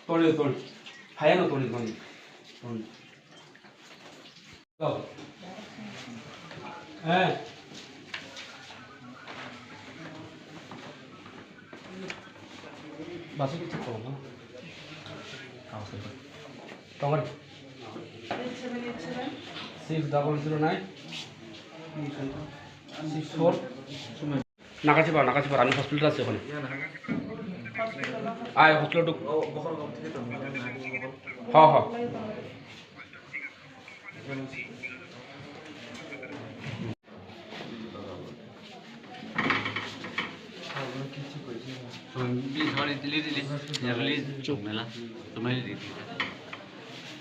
তোলে তোল ভাইয়া তোলে তোল তোল হ্যাঁ বাসে কি ঠিক করো না তোমার 6009 64 নাকাছি পার আমি হসপিটাল আছে ওখানে আয় হসপিটাল টু হ্যাঁ হ্যাঁ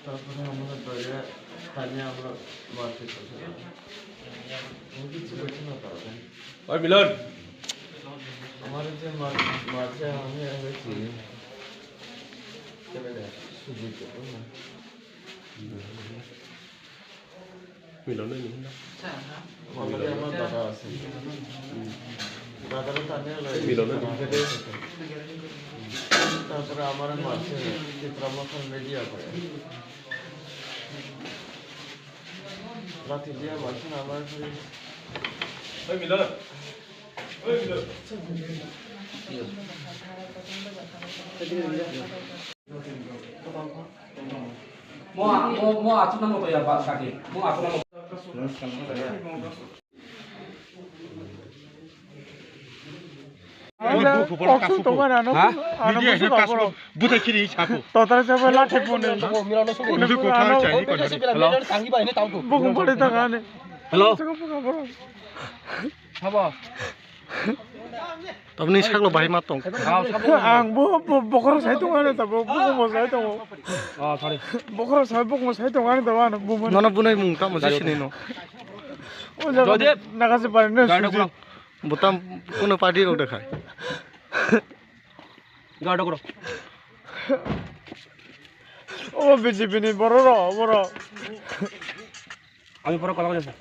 তারপরে আমরা দরজা স্থানীয় আমরা মারতে করছিলাম কিছু করছি না তাহলে ওই মিলন আমার যে মাঝে আমি হয়েছি সুজিত মিলন আমার দাদা আছে দাদারা স্থানীয় মিলন তারপরে আমার মাঝে চিত্রামখন মিডিয়া করে রাতে দিয়ে মাঝে আমার ওই মিলন mo ato na mo to ya ba sa akin mo ato na mo Tapos saklo bahay matong. Ang bukor sa itong ano tabo, bukor mo sa itong. sorry Bukor sa bukor mo sa itong ano tabo ano bumo. Nono bunay mong tamo sa sinino. Jodep Nakasi pa rin na. গাড়িটা করো Butam কোনো party road দেখায়। গাড়িটা করো ও BJP নি বড় বড়। আমি পরে কথা বলছি